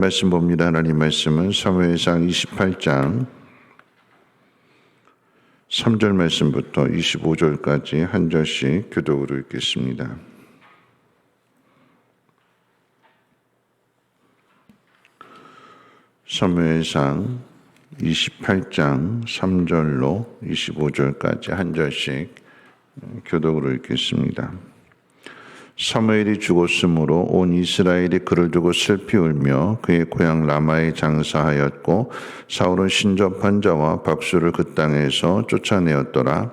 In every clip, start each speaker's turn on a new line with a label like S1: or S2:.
S1: 말씀 봅니다. 하나님 말씀은 사무엘상 28장 3절 말씀부터 25절까지 한 절씩 교독으로 읽겠습니다. 사무엘상 28장 3절로 25절까지 한 절씩 교독으로 읽겠습니다. 사무엘이 죽었으므로 온 이스라엘이 그를 두고 슬피 울며 그의 고향 라마에 장사하였고 사울은 신접한 자와 박수를 그 땅에서 쫓아내었더라.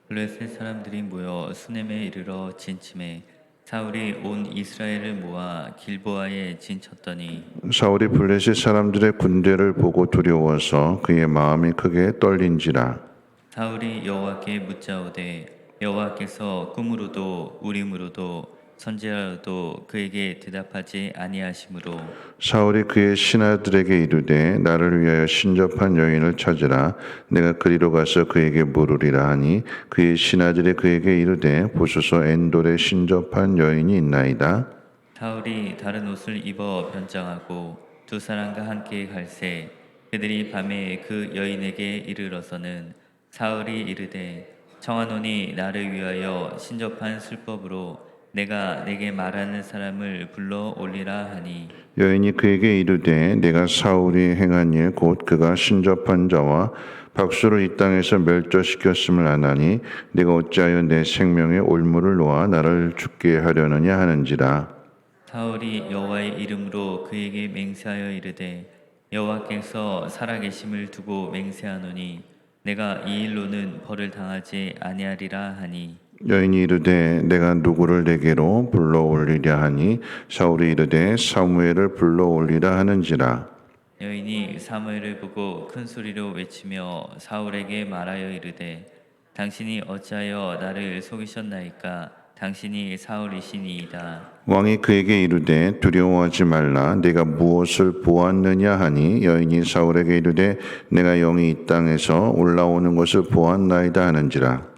S2: 블레셋 사람들이 모여 수넴에 이르러 진침해 사울이 온 이스라엘을 모아 길보아에 진쳤더니
S1: 사울이 블레셋 사람들의 군대를 보고 두려워서 그의 마음이 크게 떨린지라.
S2: 사울이 여호와께 묻자오되 여호와께서 꿈으로도 우림으로도 선지자로도 그에게 대답하지 아니하시므로
S1: 사울이 그의 신하들에게 이르되 나를 위하여 신접한 여인을 찾으라. 내가 그리로 가서 그에게 물으리라 하니 그의 신하들이 그에게 이르되 보소서 엔돌에 신접한 여인이 있나이다.
S2: 사울이 다른 옷을 입어 변장하고 두 사람과 함께 갈새 그들이 밤에 그 여인에게 이르러서는 사울이 이르되 청하노니 나를 위하여 신접한 술법으로 내가 내게 말하는 사람을 불러 올리라 하니
S1: 여인이 그에게 이르되 내가 사울이 행한 일 곧 그가 신접한 자와 박수를 이 땅에서 멸절시켰음을 아나니 내가 어찌하여 내 생명의 올무를 놓아 나를 죽게 하려느냐 하는지라.
S2: 사울이 여호와의 이름으로 그에게 맹세하여 이르되 여호와께서 살아계심을 두고 맹세하노니 내가 이 일로는 벌을 당하지 아니하리라 하니
S1: 여인이 이르되 내가 누구를 내게로 불러올리랴 하니 사울이 이르되 사무엘을 불러올리라 하는지라.
S2: 여인이 사무엘을 보고 큰 소리로 외치며 사울에게 말하여 이르되 당신이 어찌하여 나를 속이셨나이까 당신이 사울이시니이다.
S1: 왕이 그에게 이르되 두려워하지 말라. 내가 무엇을 보았느냐 하니 여인이 사울에게 이르되 내가 영이 이 땅에서 올라오는 것을 보았나이다 하는지라.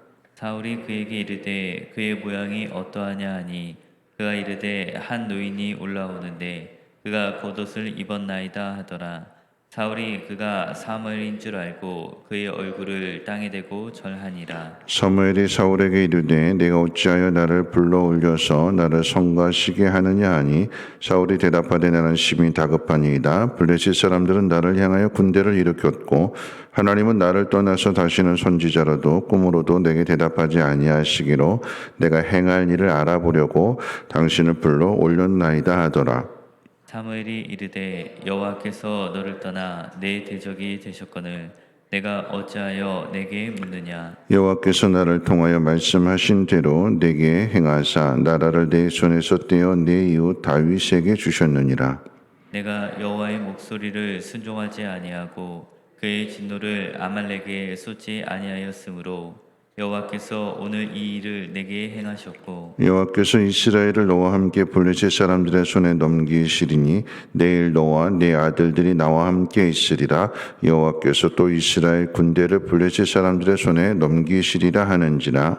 S2: 사울이 그에게 이르되 그의 모양이 어떠하냐 하니 그가 이르되 한 노인이 올라오는데 그가 겉옷을 입었나이다 하더라. 사울이 그가 사무엘인 줄 알고 그의 얼굴을 땅에 대고 절하니라.
S1: 사무엘이 사울에게 이르되 내가 어찌하여 나를 불러올려서 나를 성가시게 하느냐 하니 사울이 대답하되 나는 심히 다급하니이다. 블레셋 사람들은 나를 향하여 군대를 일으켰고 하나님은 나를 떠나서 다시는 선지자로도 꿈으로도 내게 대답하지 아니하시기로 내가 행할 일을 알아보려고 당신을 불러 올렸나이다 하더라.
S2: 사무엘이 이르되 여호와께서 너를 떠나 내 대적이 되셨거늘 내가 어찌하여 내게 묻느냐.
S1: 여호와께서 나를 통하여 말씀하신 대로 내게 행하사 나라를 내 손에서 떼어 내 이웃 다윗에게 주셨느니라.
S2: 내가 여호와의 목소리를 순종하지 아니하고 그의 진노를 아말렉에 쏟지 아니하였으므로 여호와께서 오늘 이 일을 내게 행하셨고
S1: 여호와께서 이스라엘을 너와 함께 블레셋 사람들의 손에 넘기시리니 내일 너와 네 아들들이 나와 함께 있으리라. 여호와께서 또 이스라엘 군대를 블레셋 사람들의 손에 넘기시리라 하는지라.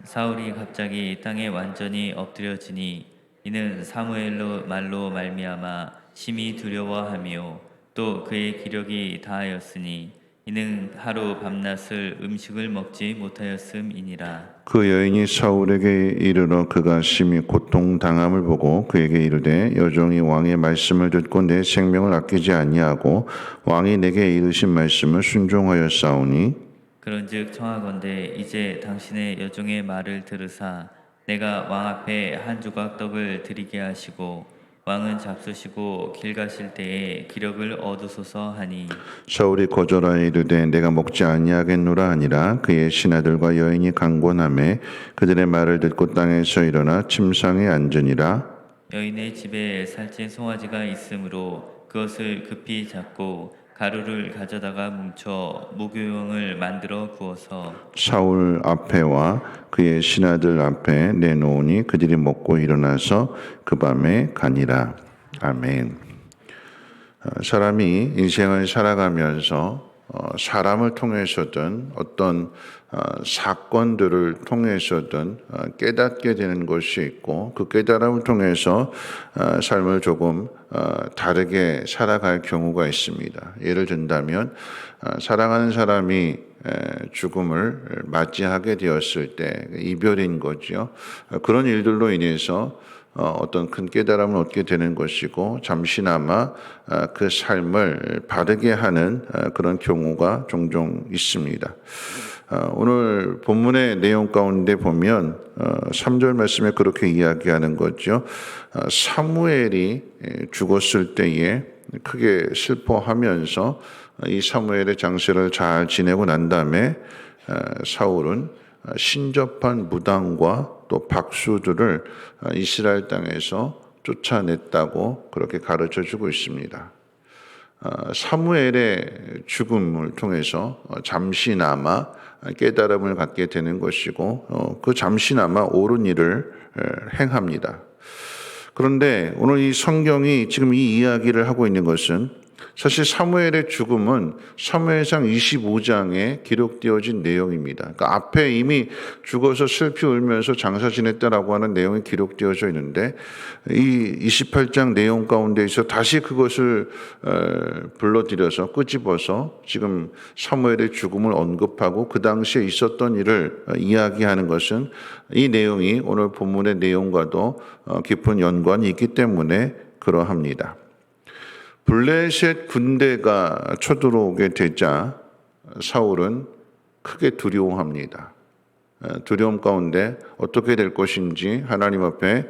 S2: 사울이 갑자기 땅에 완전히 엎드려지니 이는 사무엘로 말로 말미암아 심히 두려워하며 또 그의 기력이 다하였으니 이는 하루 밤낮을 음식을 먹지 못하였음이니라.
S1: 그 여인이 사울에게 이르러 그가 심히 고통당함을 보고 그에게 이르되 여종이 왕의 말씀을 듣고 내 생명을 아끼지 아니하고 왕이 내게 이르신 말씀을 순종하였사오니
S2: 그런즉 청하건대 이제 당신의 여종의 말을 들으사 내가 왕 앞에 한 조각 떡을 드리게 하시고 왕은 잡수시고 길 가실 때에 기력을 얻으소서 하니
S1: 사울이 거절하여 이르되 내가 먹지 아니하겠노라 하니라. 그의 신하들과 여인이 강권하매 그들의 말을 듣고 땅에서 일어나 침상에 앉으니라.
S2: 여인의 집에 살찐 송아지가 있으므로 그것을 급히 잡고 가루를 가져다가 뭉쳐 무교용을 만들어 구워서
S1: 사울 앞에와 그의 신하들 앞에 내놓으니 그들이 먹고 일어나서 그 밤에 가니라. 아멘. 사람이 인생을 살아가면서 사람을 통해서든 어떤 사건들을 통해서든 깨닫게 되는 것이 있고 그 깨달음을 통해서 삶을 조금 다르게 살아갈 경우가 있습니다. 예를 든다면 사랑하는 사람이 죽음을 맞이하게 되었을 때 이별인 거죠. 그런 일들로 인해서 어떤 큰 깨달음을 얻게 되는 것이고 잠시나마 그 삶을 바르게 하는 그런 경우가 종종 있습니다. 오늘 본문의 내용 가운데 보면 3절 말씀에 그렇게 이야기하는 거죠. 사무엘이 죽었을 때에 크게 슬퍼하면서 이 사무엘의 장세를 잘 지내고 난 다음에 사울은 신접한 무당과 또 박수들을 이스라엘 땅에서 쫓아냈다고 그렇게 가르쳐 주고 있습니다. 사무엘의 죽음을 통해서 잠시나마 깨달음을 갖게 되는 것이고 그 잠시나마 옳은 일을 행합니다. 그런데 오늘 이 성경이 지금 이 이야기를 하고 있는 것은 사실 사무엘의 죽음은 사무엘상 25장에 기록되어진 내용입니다. 그러니까 앞에 이미 죽어서 슬피 울면서 장사 지냈다라고 하는 내용이 기록되어져 있는데 이 28장 내용 가운데에서 다시 그것을 불러들여서 끄집어서 지금 사무엘의 죽음을 언급하고 그 당시에 있었던 일을 이야기하는 것은 이 내용이 오늘 본문의 내용과도 깊은 연관이 있기 때문에 그러합니다. 블레셋 군대가 쳐들어오게 되자 사울은 크게 두려워합니다. 두려움 가운데 어떻게 될 것인지 하나님 앞에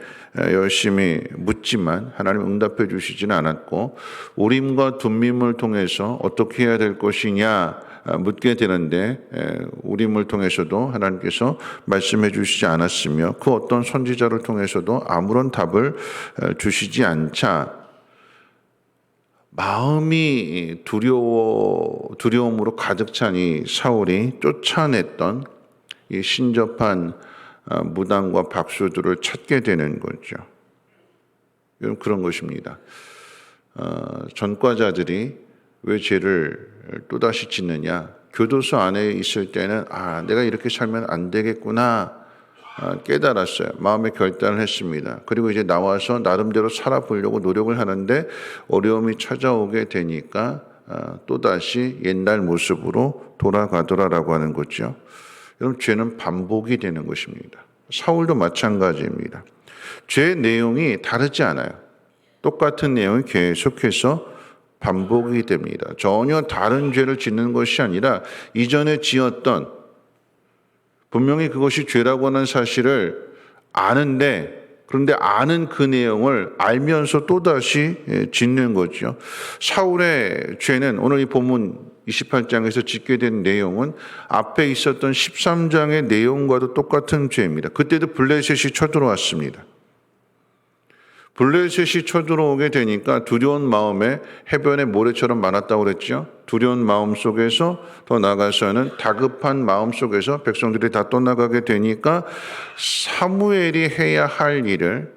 S1: 열심히 묻지만 하나님 응답해 주시지는 않았고 우림과 둠밈을 통해서 어떻게 해야 될 것이냐 묻게 되는데 우림을 통해서도 하나님께서 말씀해 주시지 않았으며 그 어떤 선지자를 통해서도 아무런 답을 주시지 않자 마음이 두려움으로 가득 찬 이 사울이 쫓아냈던 이 신접한 무당과 박수들을 찾게 되는 거죠. 이런 그런 것입니다. 전과자들이 왜 죄를 또다시 짓느냐? 교도소 안에 있을 때는 내가 이렇게 살면 안 되겠구나 깨달았어요. 마음의 결단을 했습니다. 그리고 이제 나와서 나름대로 살아보려고 노력을 하는데 어려움이 찾아오게 되니까 또다시 옛날 모습으로 돌아가더라라고 하는 거죠. 여러분 죄는 반복이 되는 것입니다. 사울도 마찬가지입니다. 죄의 내용이 다르지 않아요. 똑같은 내용이 계속해서 반복이 됩니다. 전혀 다른 죄를 짓는 것이 아니라 이전에 지었던 분명히 그것이 죄라고 하는 사실을 아는데 그런데 아는 그 내용을 알면서 또다시 짓는 거죠. 사울의 죄는 오늘 이 본문 28장에서 짓게 된 내용은 앞에 있었던 13장의 내용과도 똑같은 죄입니다. 그때도 블레셋이 쳐들어왔습니다. 블레셋이 쳐들어오게 되니까 두려운 마음에 해변의 모래처럼 많았다고 그랬죠. 두려운 마음 속에서 더 나아가서는 다급한 마음 속에서 백성들이 다 떠나가게 되니까 사무엘이 해야 할 일을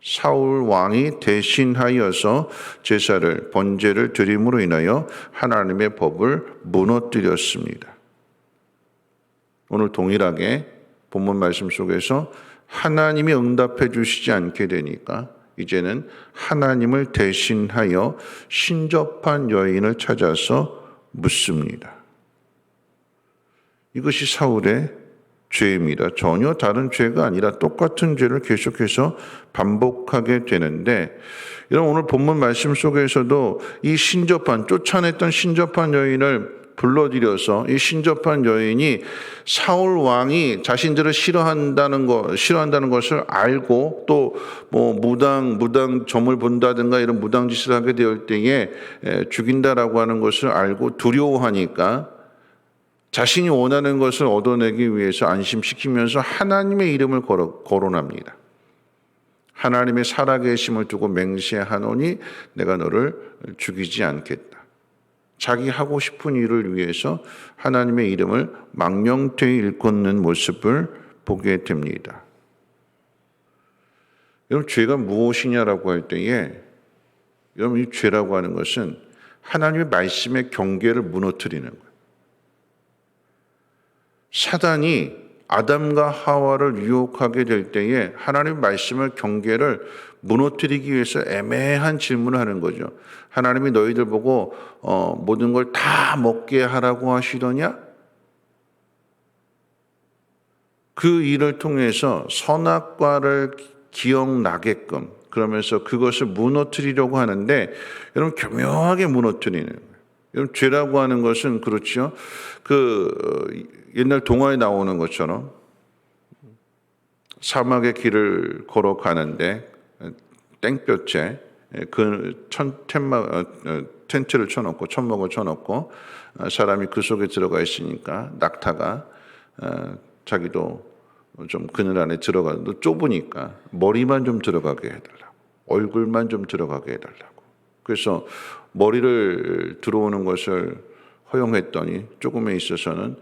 S1: 사울 왕이 대신하여서 제사를 번제를 드림으로 인하여 하나님의 법을 무너뜨렸습니다. 오늘 동일하게 본문 말씀 속에서 하나님이 응답해 주시지 않게 되니까 이제는 하나님을 대신하여 신접한 여인을 찾아서 묻습니다. 이것이 사울의 죄입니다. 전혀 다른 죄가 아니라 똑같은 죄를 계속해서 반복하게 되는데 여러분 오늘 본문 말씀 속에서도 이 쫓아냈던 신접한 여인을 불러들여서 이 신접한 여인이 사울 왕이 자신들을 싫어한다는 것을 알고 또 뭐 무당 점을 본다든가 이런 무당 짓을 하게 될 때에 죽인다라고 하는 것을 알고 두려워하니까 자신이 원하는 것을 얻어내기 위해서 안심시키면서 하나님의 이름을 거론합니다. 하나님의 살아계심을 두고 맹세하노니 내가 너를 죽이지 않겠다. 자기 하고 싶은 일을 위해서 하나님의 이름을 망령되이 일컫는 모습을 보게 됩니다. 여러분 죄가 무엇이냐라고 할 때에 여러분 이 죄라고 하는 것은 하나님의 말씀의 경계를 무너뜨리는 거예요. 사단이 아담과 하와를 유혹하게 될 때에 하나님의 말씀의 경계를 무너뜨리기 위해서 애매한 질문을 하는 거죠. 하나님이 너희들 보고 모든 걸 다 먹게 하라고 하시더냐? 그 일을 통해서 선악과를 기억나게끔 그러면서 그것을 무너뜨리려고 하는데 여러분 교묘하게 무너뜨리는 거예요. 여러분 죄라고 하는 것은 그렇죠. 옛날 동화에 나오는 것처럼 사막의 길을 걸어가는데 땡볕에 텐트를 쳐놓고 천막을 쳐놓고 사람이 그 속에 들어가 있으니까 낙타가 자기도 좀 그늘 안에 들어가도 좁으니까 머리만 좀 들어가게 해달라고, 얼굴만 좀 들어가게 해달라고. 그래서 머리를 들어오는 것을 허용했더니 조금에 있어서는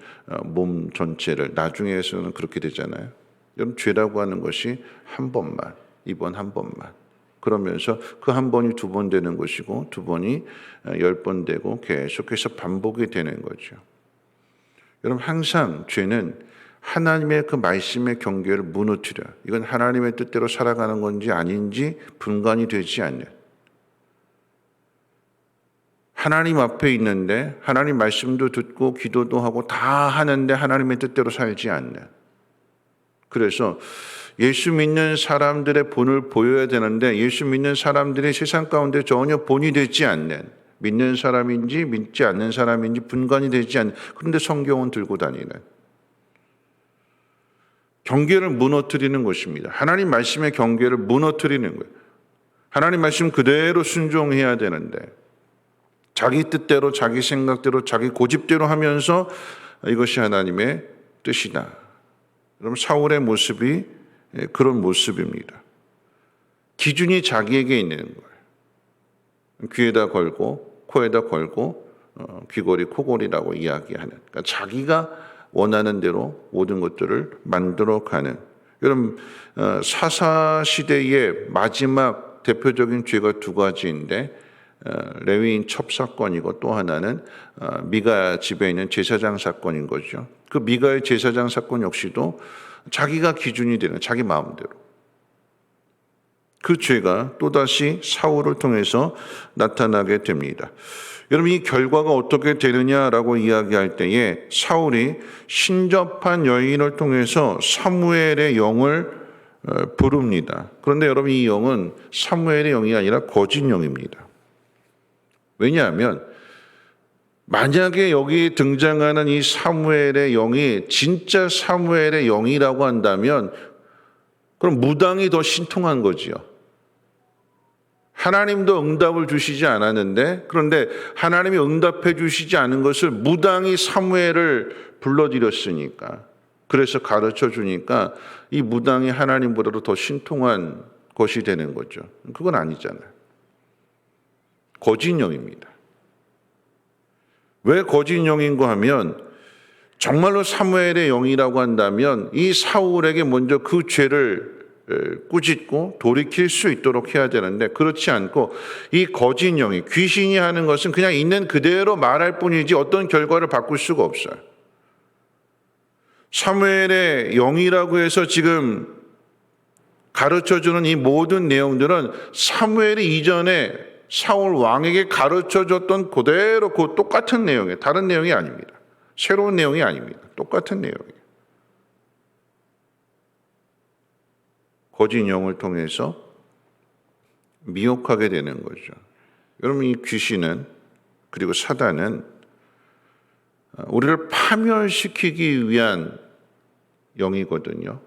S1: 몸 전체를, 나중에서는 그렇게 되잖아요. 여러분 죄라고 하는 것이 한 번만, 이번 한 번만, 그러면서 그 한 번이 두 번 되는 것이고 두 번이 10번 되고 계속해서 반복이 되는 거죠. 여러분 항상 죄는 하나님의 그 말씀의 경계를 무너뜨려요. 이건 하나님의 뜻대로 살아가는 건지 아닌지 분간이 되지 않는, 하나님 앞에 있는데 하나님 말씀도 듣고 기도도 하고 다 하는데 하나님의 뜻대로 살지 않는. 그래서 예수 믿는 사람들의 본을 보여야 되는데 예수 믿는 사람들이 세상 가운데 전혀 본이 되지 않는, 믿는 사람인지 믿지 않는 사람인지 분간이 되지 않는, 그런데 성경은 들고 다니는, 경계를 무너뜨리는 것입니다. 하나님 말씀의 경계를 무너뜨리는 거예요. 하나님 말씀 그대로 순종해야 되는데 자기 뜻대로, 자기 생각대로, 자기 고집대로 하면서 이것이 하나님의 뜻이다. 여러분 사울의 모습이 그런 모습입니다. 기준이 자기에게 있는 거예요. 귀에다 걸고 코에다 걸고 귀걸이, 코걸이라고 이야기하는, 그러니까 자기가 원하는 대로 모든 것들을 만들어가는. 여러분 사사시대의 마지막 대표적인 죄가 두 가지인데 레위인 첩사건이고 또 하나는 미가 집에 있는 제사장 사건인 거죠. 그 미가의 제사장 사건 역시도 자기가 기준이 되는, 자기 마음대로. 그 죄가 또다시 사울을 통해서 나타나게 됩니다. 여러분 이 결과가 어떻게 되느냐라고 이야기할 때에 사울이 신접한 여인을 통해서 사무엘의 영을 부릅니다. 그런데 여러분 이 영은 사무엘의 영이 아니라 거짓 영입니다. 왜냐하면 만약에 여기 등장하는 이 사무엘의 영이 진짜 사무엘의 영이라고 한다면 그럼 무당이 더 신통한 거지요. 하나님도 응답을 주시지 않았는데, 그런데 하나님이 응답해 주시지 않은 것을 무당이 사무엘을 불러들였으니까, 그래서 가르쳐 주니까 이 무당이 하나님보다도 더 신통한 것이 되는 거죠. 그건 아니잖아요. 거짓 영입니다. 왜 거짓 영인가 하면 정말로 사무엘의 영이라고 한다면 이 사울에게 먼저 그 죄를 꾸짖고 돌이킬 수 있도록 해야 되는데 그렇지 않고 이 거짓 영이, 귀신이 하는 것은 그냥 있는 그대로 말할 뿐이지 어떤 결과를 바꿀 수가 없어요. 사무엘의 영이라고 해서 지금 가르쳐주는 이 모든 내용들은 사무엘이 이전에 사울 왕에게 가르쳐줬던 그대로 그 똑같은 내용이에요. 다른 내용이 아닙니다. 새로운 내용이 아닙니다. 똑같은 내용이에요. 거짓 영을 통해서 미혹하게 되는 거죠. 여러분 이 귀신은, 그리고 사단은 우리를 파멸시키기 위한 영이거든요.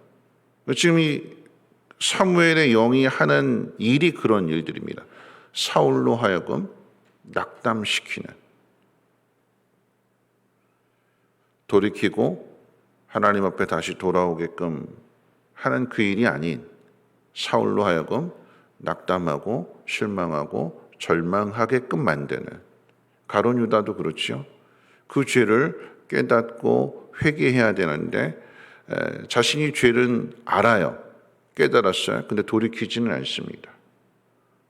S1: 지금 이 사무엘의 영이 하는 일이 그런 일들입니다. 사울로 하여금 낙담시키는, 돌이키고 하나님 앞에 다시 돌아오게끔 하는 그 일이 아닌 사울로 하여금 낙담하고 실망하고 절망하게끔 만드는, 가룟 유다도 그렇죠. 그 죄를 깨닫고 회개해야 되는데 자신이 죄는 알아요. 깨달았어요. 근데 돌이키지는 않습니다.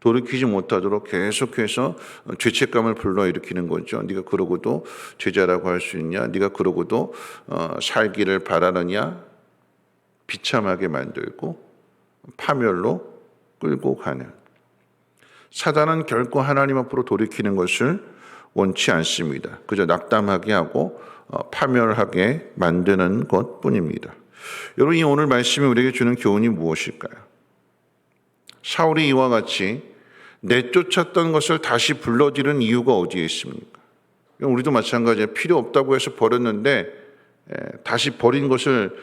S1: 돌이키지 못하도록 계속해서 죄책감을 불러일으키는 거죠. 네가 그러고도 제자라고 할 수 있냐? 네가 그러고도 살기를 바라느냐? 비참하게 만들고 파멸로 끌고 가는. 사단은 결코 하나님 앞으로 돌이키는 것을 원치 않습니다. 그저 낙담하게 하고 파멸하게 만드는 것뿐입니다. 여러분, 이 오늘 말씀이 우리에게 주는 교훈이 무엇일까요? 사울이 이와 같이 내쫓았던 것을 다시 불러들이는 이유가 어디에 있습니까? 우리도 마찬가지예요. 필요 없다고 해서 버렸는데 다시 버린 것을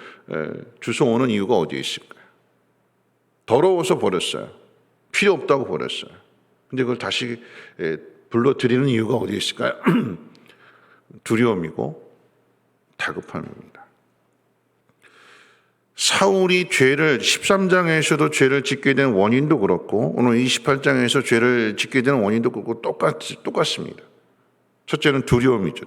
S1: 주워오는 이유가 어디에 있을까요? 더러워서 버렸어요. 필요 없다고 버렸어요. 근데 그걸 다시 불러들이는 이유가 어디에 있을까요? 두려움이고 다급함입니다. 사울이 죄를 13장에서도 죄를 짓게 된 원인도 그렇고 오늘 28장에서 죄를 짓게 되는 원인도 그렇고 똑같습니다. 첫째는 두려움이죠.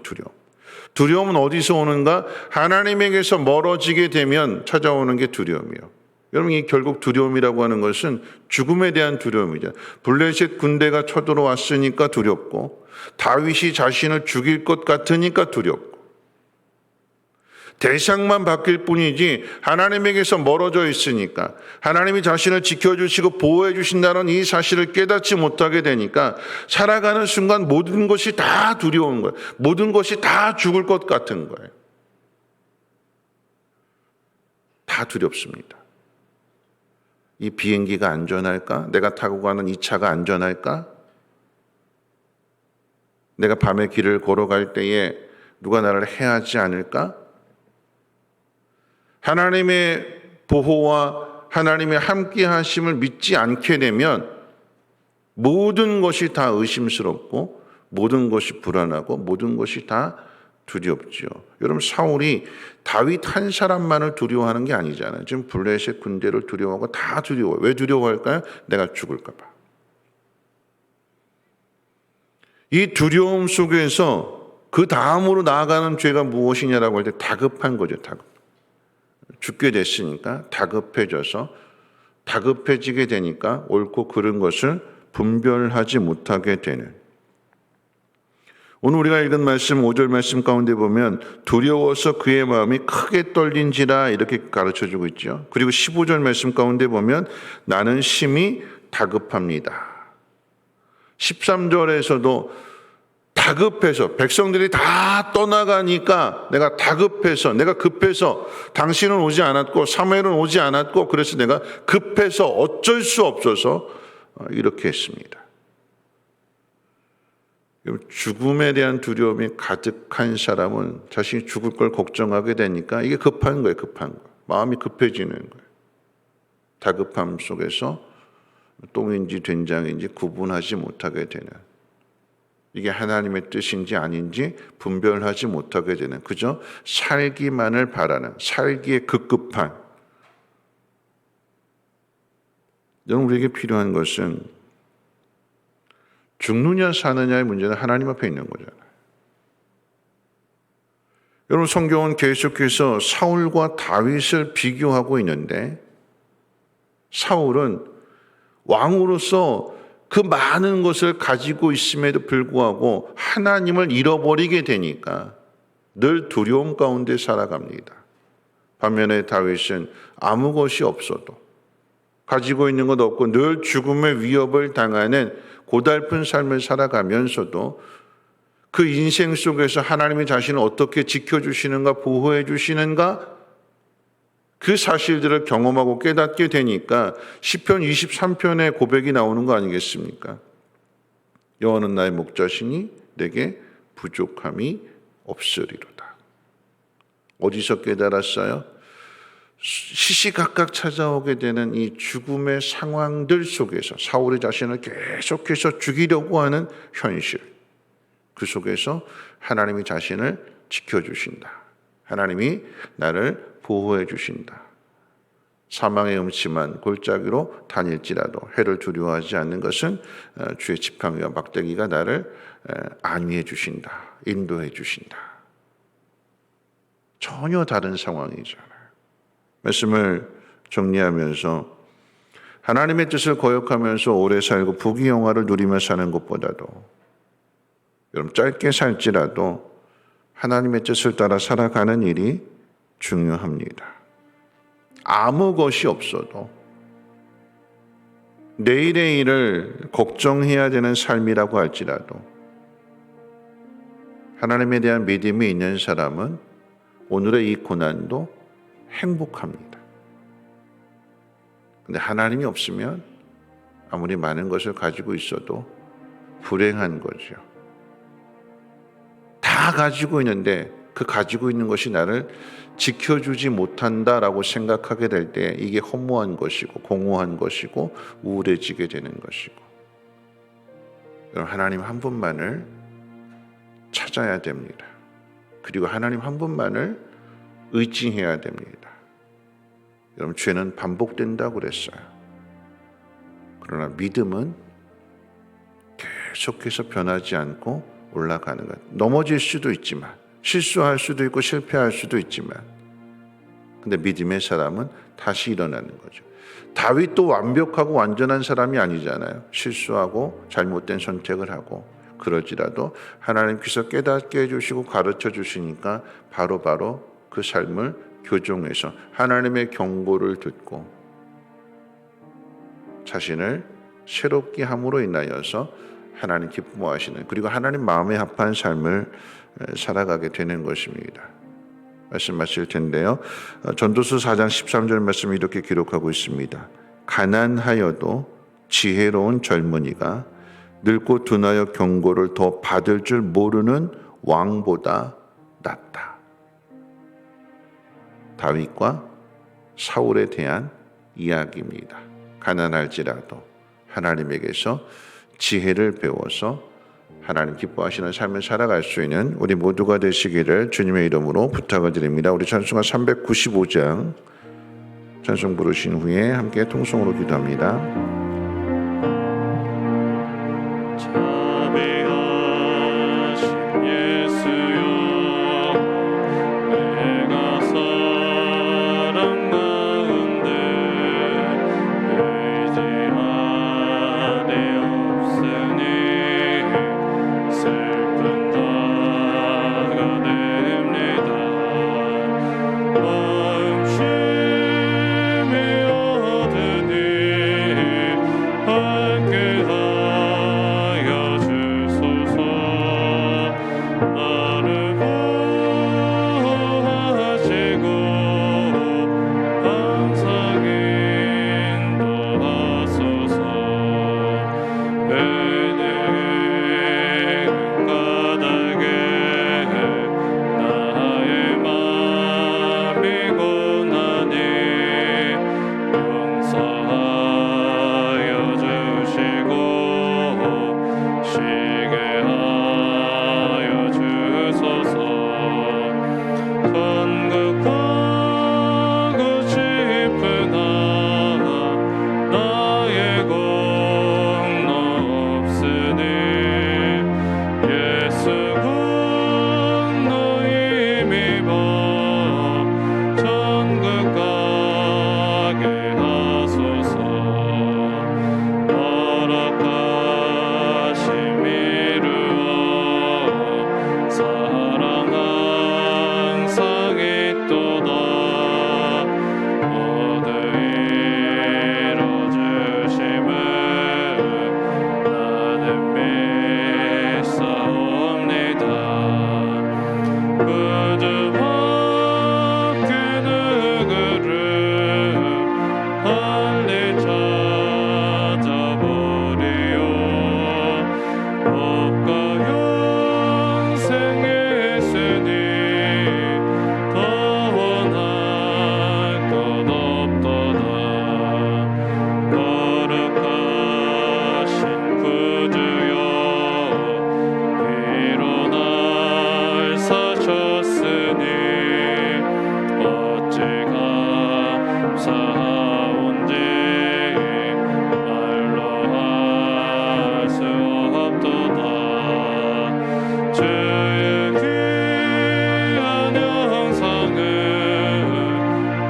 S1: 두려움은 어디서 오는가? 하나님에게서 멀어지게 되면 찾아오는 게 두려움이에요. 여러분, 이 결국 두려움이라고 하는 것은 죽음에 대한 두려움이죠. 블레셋 군대가 쳐들어왔으니까 두렵고 다윗이 자신을 죽일 것 같으니까 두렵고 대상만 바뀔 뿐이지 하나님에게서 멀어져 있으니까 하나님이 자신을 지켜주시고 보호해 주신다는 이 사실을 깨닫지 못하게 되니까 살아가는 순간 모든 것이 다 두려운 거예요. 모든 것이 다 죽을 것 같은 거예요. 다 두렵습니다. 이 비행기가 안전할까? 내가 타고 가는 이 차가 안전할까? 내가 밤에 길을 걸어갈 때에 누가 나를 해하지 않을까? 하나님의 보호와 하나님의 함께 하심을 믿지 않게 되면 모든 것이 다 의심스럽고 모든 것이 불안하고 모든 것이 다 두렵죠. 여러분, 사울이 다윗 한 사람만을 두려워하는 게 아니잖아요. 지금 블레셋 군대를 두려워하고 다 두려워요. 왜 두려워할까요? 내가 죽을까 봐. 이 두려움 속에서 그 다음으로 나아가는 죄가 무엇이냐라고 할 때 다급한 거죠. 죽게 됐으니까 다급해지게 되니까 옳고 그른 것을 분별하지 못하게 되는. 오늘 우리가 읽은 말씀 5절 말씀 가운데 보면 두려워서 그의 마음이 크게 떨린지라 이렇게 가르쳐주고 있죠. 그리고 15절 말씀 가운데 보면 나는 심히 다급합니다. 13절에서도 다급해서 백성들이 다 떠나가니까 내가 다급해서 내가 급해서 당신은 오지 않았고 사무엘은 오지 않았고 그래서 내가 급해서 어쩔 수 없어서 이렇게 했습니다. 죽음에 대한 두려움이 가득한 사람은 자신이 죽을 걸 걱정하게 되니까 이게 급한 거예요. 마음이 급해지는 거예요. 다급함 속에서 똥인지 된장인지 구분하지 못하게 되는, 이게 하나님의 뜻인지 아닌지 분별하지 못하게 되는, 그저 살기만을 바라는, 살기에 급급한. 여러분, 우리에게 필요한 것은 죽느냐 사느냐의 문제는 하나님 앞에 있는 거잖아요. 여러분, 성경은 계속해서 사울과 다윗을 비교하고 있는데 사울은 왕으로서 그 많은 것을 가지고 있음에도 불구하고 하나님을 잃어버리게 되니까 늘 두려움 가운데 살아갑니다. 반면에 다윗은 아무 것이 없어도 가지고 있는 것 없고 늘 죽음의 위협을 당하는 고달픈 삶을 살아가면서도 그 인생 속에서 하나님이 자신을 어떻게 지켜주시는가, 보호해 주시는가, 그 사실들을 경험하고 깨닫게 되니까 시편 23편의 고백이 나오는 거 아니겠습니까? 여호와는 나의 목자시니 내게 부족함이 없으리로다. 어디서 깨달았어요? 시시각각 찾아오게 되는 이 죽음의 상황들 속에서 사울이 자신을 계속해서 죽이려고 하는 현실, 그 속에서 하나님이 자신을 지켜주신다. 하나님이 나를 보호해 주신다. 사망의 음침한 골짜기로 다닐지라도 해를 두려워하지 않는 것은 주의 지팡이와 막대기가 나를 안위해 주신다. 인도해 주신다. 전혀 다른 상황이잖아요. 말씀을 정리하면서 하나님의 뜻을 거역하면서 오래 살고 부귀영화를 누리며 사는 것보다도 여러분 짧게 살지라도 하나님의 뜻을 따라 살아가는 일이 중요합니다. 아무 것이 없어도 내일의 일을 걱정해야 되는 삶이라고 할지라도 하나님에 대한 믿음이 있는 사람은 오늘의 이 고난도 행복합니다. 근데 하나님이 없으면 아무리 많은 것을 가지고 있어도 불행한 거죠. 다 가지고 있는데 그 가지고 있는 것이 나를 지켜주지 못한다라고 생각하게 될 때 이게 허무한 것이고 공허한 것이고 우울해지게 되는 것이고, 여러분 하나님 한 분만을 찾아야 됩니다. 그리고 하나님 한 분만을 의지해야 됩니다. 여러분 죄는 반복된다고 그랬어요. 그러나 믿음은 계속해서 변하지 않고 올라가는 것. 넘어질 수도 있지만, 실수할 수도 있고 실패할 수도 있지만, 근데 믿음의 사람은 다시 일어나는 거죠. 다윗도 완벽하고 완전한 사람이 아니잖아요. 실수하고 잘못된 선택을 하고, 그러지라도 하나님께서 깨닫게 해주시고 가르쳐 주시니까 바로바로 그 삶을 교정해서 하나님의 경고를 듣고 자신을 새롭게 함으로 인하여서 하나님 기뻐하시는, 그리고 하나님 마음에 합한 삶을 살아가게 되는 것입니다. 말씀 마칠 텐데요. 전도서 4장 13절 말씀이 이렇게 기록하고 있습니다. 가난하여도 지혜로운 젊은이가 늙고 둔하여 경고를 더 받을 줄 모르는 왕보다 낫다. 다윗과 사울에 대한 이야기입니다. 가난할지라도 하나님에게서 지혜를 배워서 하나님 기뻐하시는 삶을 살아갈 수 있는 우리 모두가 되시기를 주님의 이름으로 부탁을 드립니다. 우리 찬송가 395장 찬송 부르신 후에 함께 통성으로 기도합니다.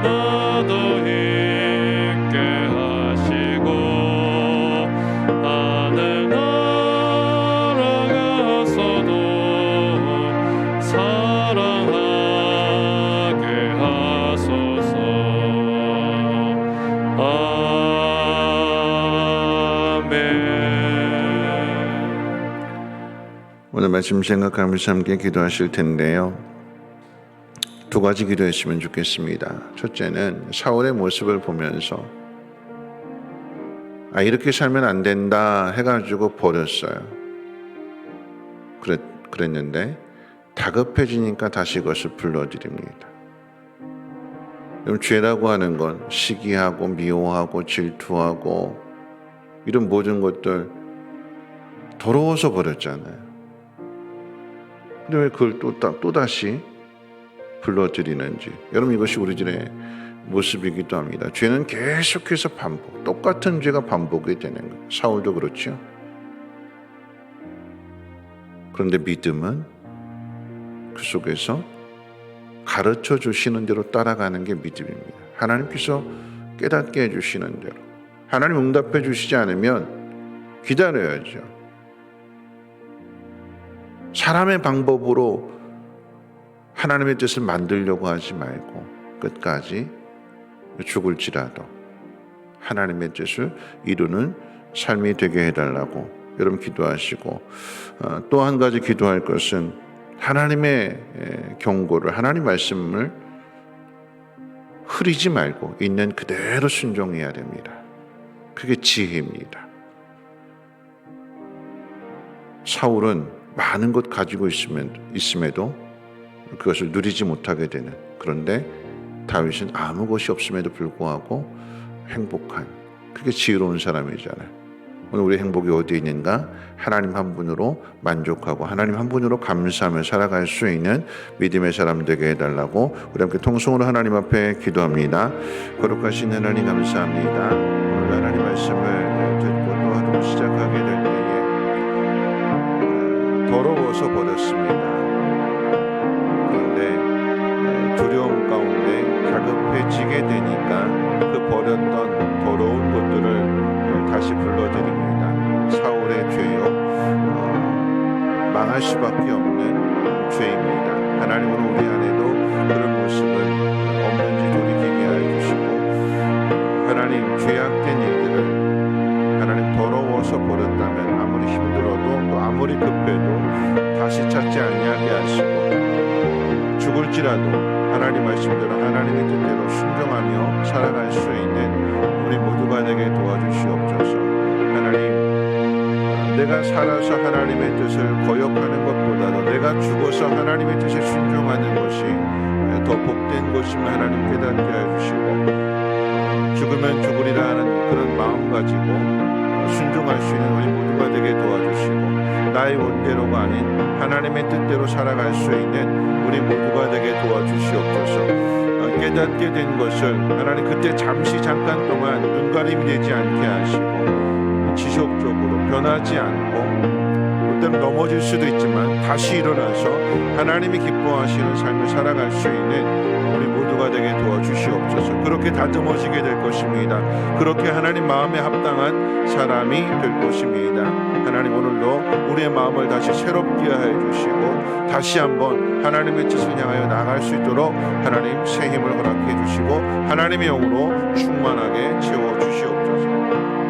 S3: 나도 있게 하시고
S1: 말씀 생각하면서 함께 기도하실 텐데요. 두 가지 기도했으면 좋겠습니다. 첫째는 사울의 모습을 보면서 이렇게 살면 안 된다 해가지고 버렸어요. 그랬는데 다급해지니까 다시 그것을 불러드립니다. 그럼 죄라고 하는 건 시기하고 미워하고 질투하고 이런 모든 것들 더러워서 버렸잖아요. 근데 왜 그걸 또다시 불러드리는지. 여러분, 이것이 우리들의 모습이기도 합니다. 죄는 계속해서 똑같은 죄가 반복이 되는 거예요. 사울도 그렇죠. 그런데 믿음은 그 속에서 가르쳐 주시는 대로 따라가는 게 믿음입니다. 하나님께서 깨닫게 해주시는 대로. 하나님 응답해 주시지 않으면 기다려야죠. 사람의 방법으로 하나님의 뜻을 만들려고 하지 말고 끝까지 죽을지라도 하나님의 뜻을 이루는 삶이 되게 해달라고 여러분 기도하시고, 또 한 가지 기도할 것은 하나님의 경고를, 하나님 말씀을 흐리지 말고 있는 그대로 순종해야 됩니다. 그게 지혜입니다. 사울은 많은 것 가지고 있음에도 그것을 누리지 못하게 되는, 그런데 다윗은 아무 것이 없음에도 불구하고 행복한, 그게 지혜로운 사람이잖아요. 오늘 우리 행복이 어디에 있는가? 하나님 한 분으로 만족하고 하나님 한 분으로 감사하며 살아갈 수 있는 믿음의 사람 되게 해달라고 우리 함께 통성으로 하나님 앞에 기도합니다. 거룩하신 하나님 감사합니다. 오늘 하나님 말씀을 듣고 또 하루 시작하게 될 때에 더러워서 버렸습니다. 그런데 두려움 가운데 다급해지게 되니까 그 버렸던 더러운 것들을 다시 불러드립니다. 사울의 죄요, 망할 수밖에 없는 죄입니다. 하나님, 오늘 우리 안에도 그런 모습을 없는지 돌이키게 하여 주시고, 하나님 죄악된 일들을 하나님 더러워서 버렸다면 아무리 힘들어도 또 아무리 급해도 다시 찾지 아니하게 하시고, 죽을지라도 하나님 말씀대로 하나님의 뜻대로 순종하며 살아갈 수 있는 우리 모두가 되게 도와주시옵소서. 하나님, 내가 살아서 하나님의 뜻을 거역하는 것보다도 내가 죽어서 하나님의 뜻에 순종하는 것이 더 복된 것임을 하나님 깨닫게 해주시고, 죽으면 죽으리라 하는 그런 마음 가지고 순종할 수 있는 우리 모두가 되게 도와주시고, 나의 원대로가 아닌 하나님의 뜻대로 살아갈 수 있는 우리 모두가 되게 도와주시옵소서. 깨닫게 된 것을 하나님 그때 잠깐 동안 눈가림이 되지 않게 하시고, 지속적으로 변하지 않고 때때로 넘어질 수도 있지만 다시 일어나서 하나님이 기뻐하시는 삶을 살아갈 수 있는 우리 모두가 되게 도와주시옵소서. 그렇게 다듬어지게 될 것입니다. 그렇게 하나님 마음에 합당한 사람이 될 것입니다. 하나님, 오늘도 우리의 마음을 다시 새롭게 하여 주시고 다시 한번 하나님의 뜻을 향하여 나아갈 수 있도록 하나님 새 힘을 허락해 주시고 하나님의 영으로 충만하게 채워 주시옵소서.